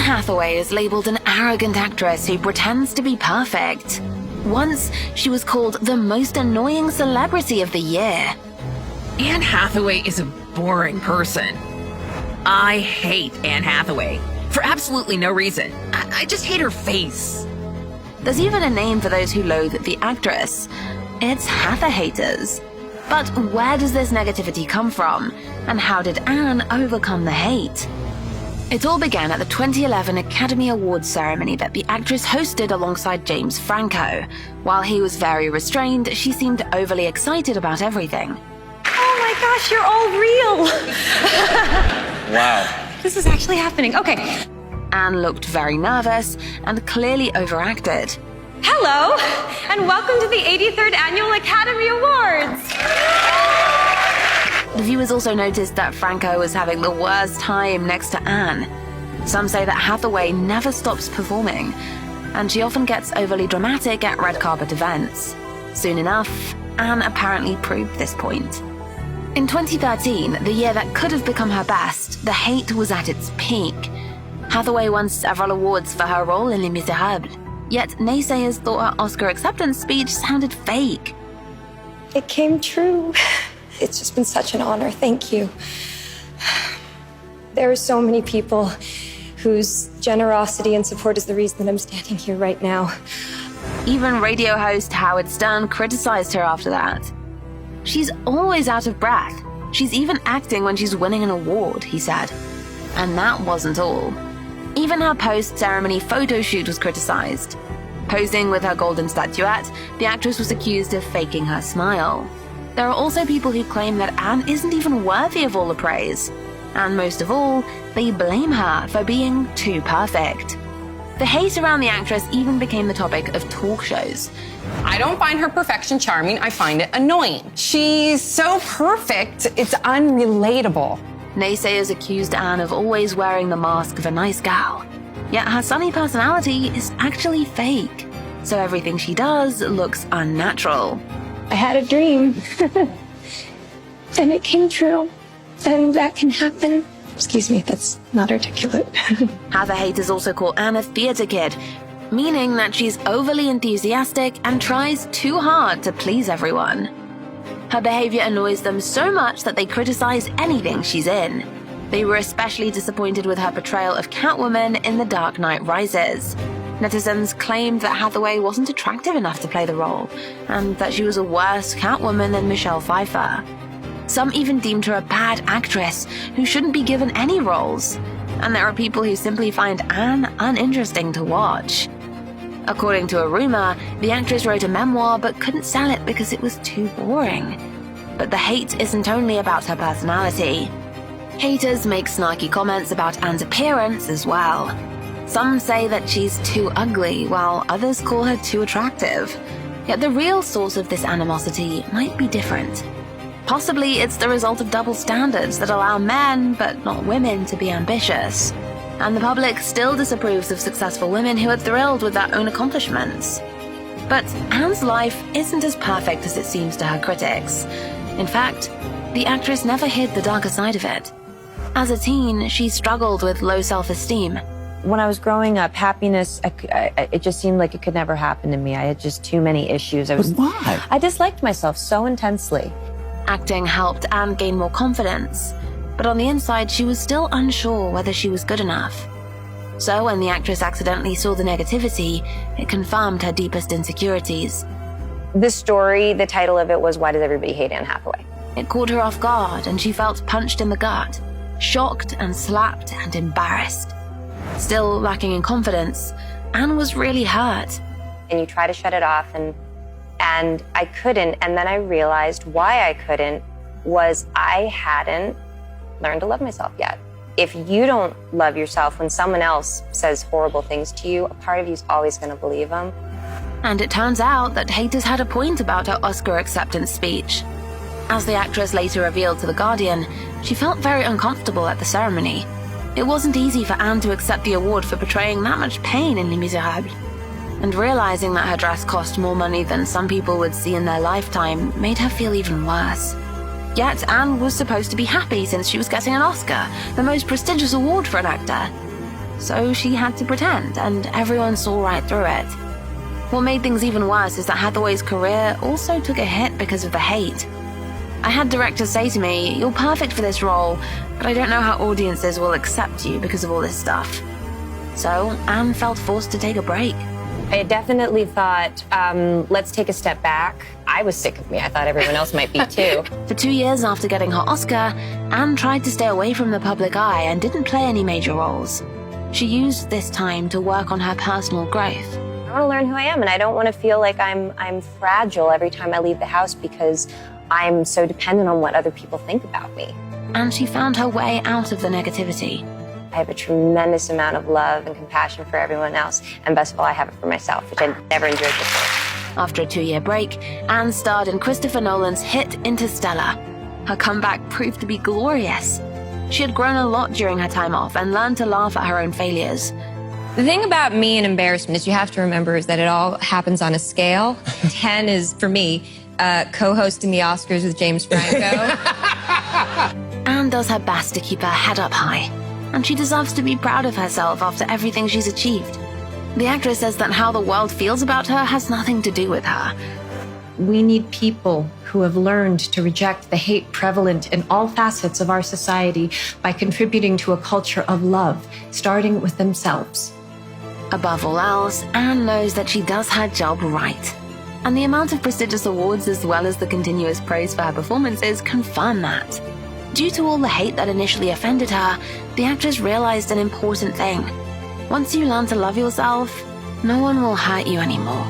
Hathaway is labeled an arrogant actress who pretends to be perfect. Once, she was called the most annoying celebrity of the year. Anne Hathaway is a boring person. I hate Anne Hathaway for absolutely no reason. I just hate her face. There's even a name for those who loathe the actress. It's Hatha-haters. But where does this negativity come from? And how did Anne overcome the hate? It all began at the 2011 Academy Awards ceremony that the actress hosted alongside James Franco. While he was very restrained, she seemed overly excited about everything. Oh my gosh, you're all real! Wow. This is actually happening. Okay. Anne looked very nervous and clearly overacted. Hello, and welcome to the 83rd Annual Academy Awards! The viewers also noticed that Franco was having the worst time next to Anne. Some say that Hathaway never stops performing, and she often gets overly dramatic at red carpet events. Soon enough, Anne apparently proved this point. In 2013, the year that could have become her best, the hate was at its peak. Hathaway won several awards for her role in Les Miserables, yet naysayers thought her Oscar acceptance speech sounded fake. It came true. It's just been such an honor. Thank you. There are so many people whose generosity and support is the reason that I'm standing here right now. Even radio host Howard Stern criticized her after that. She's always out of breath. She's even acting when she's winning an award, he said. And that wasn't all. Even her post-ceremony photo shoot was criticized. Posing with her golden statuette, the actress was accused of faking her smile. There are also people who claim that Anne isn't even worthy of all the praise. And most of all, they blame her for being too perfect. The hate around the actress even became the topic of talk shows. I don't find her perfection charming, I find it annoying. She's so perfect, it's unrelatable. Naysayers accused Anne of always wearing the mask of a nice gal. Yet her sunny personality is actually fake, so everything she does looks unnatural. I had a dream, and it came true. And that can happen. Excuse me, that's not articulate. Hatha-haters also call Anne a theater kid, meaning that she's overly enthusiastic and tries too hard to please everyone. Her behavior annoys them so much that they criticize anything she's in. They were especially disappointed with her portrayal of Catwoman in The Dark Knight Rises. Netizens claimed that Hathaway wasn't attractive enough to play the role, and that she was a worse Catwoman than Michelle Pfeiffer. Some even deemed her a bad actress who shouldn't be given any roles, and there are people who simply find Anne uninteresting to watch. According to a rumor, the actress wrote a memoir but couldn't sell it because it was too boring. But the hate isn't only about her personality. Haters make snarky comments about Anne's appearance as well. Some say that she's too ugly, while others call her too attractive. Yet the real source of this animosity might be different. Possibly it's the result of double standards that allow men, but not women, to be ambitious. And the public still disapproves of successful women who are thrilled with their own accomplishments. But Anne's life isn't as perfect as it seems to her critics. In fact, the actress never hid the darker side of it. As a teen, she struggled with low self-esteem. When I was growing up, happiness, it just seemed like it could never happen to me. I had just too many issues. But why? I disliked myself so intensely. Acting helped Anne gain more confidence, but on the inside she was still unsure whether she was good enough. So when the actress accidentally saw the negativity, it confirmed her deepest insecurities. This story, the title of it was Why Does Everybody Hate Anne Hathaway? It caught her off guard and she felt punched in the gut, shocked and slapped and embarrassed. Still lacking in confidence, Anne was really hurt. And you try to shut it off and I couldn't, and then I realized why I couldn't was I hadn't learned to love myself yet. If you don't love yourself when someone else says horrible things to you, a part of you is always going to believe them. And it turns out that haters had a point about her Oscar acceptance speech. As the actress later revealed to The Guardian, she felt very uncomfortable at the ceremony. It wasn't easy for Anne to accept the award for portraying that much pain in Les Miserables. And realizing that her dress cost more money than some people would see in their lifetime made her feel even worse. Yet Anne was supposed to be happy since she was getting an Oscar, the most prestigious award for an actor. so she had to pretend, and everyone saw right through it. What made things even worse is that Hathaway's career also took a hit because of the hate. I had directors say to me, "You're perfect for this role, but I don't know how audiences will accept you because of all this stuff." So Anne felt forced to take a break. I definitely thought, let's take a step back. I was sick of me. I thought everyone else might be too. For 2 years after getting her Oscar, Anne tried to stay away from the public eye and didn't play any major roles. She used this time to work on her personal growth. I want to learn who I am, and I don't want to feel like I'm fragile every time I leave the house because I'm so dependent on what other people think about me. And she found her way out of the negativity. I have a tremendous amount of love and compassion for everyone else, and best of all, I have it for myself, which I never enjoyed before. After a 2-year break, Anne starred in Christopher Nolan's hit Interstellar. Her comeback proved to be glorious. She had grown a lot during her time off and learned to laugh at her own failures. The thing about me and embarrassment is you have to remember is that it all happens on a scale. 10 is, for me, co-hosting the Oscars with James Franco. Anne does her best to keep her head up high, and she deserves to be proud of herself after everything she's achieved. The actress says that how the world feels about her has nothing to do with her. We need people who have learned to reject the hate prevalent in all facets of our society by contributing to a culture of love, starting with themselves. Above all else, Anne knows that she does her job right. And the amount of prestigious awards as well as the continuous praise for her performances confirm that. Due to all the hate that initially offended her, the actress realized an important thing. Once you learn to love yourself, no one will hurt you anymore.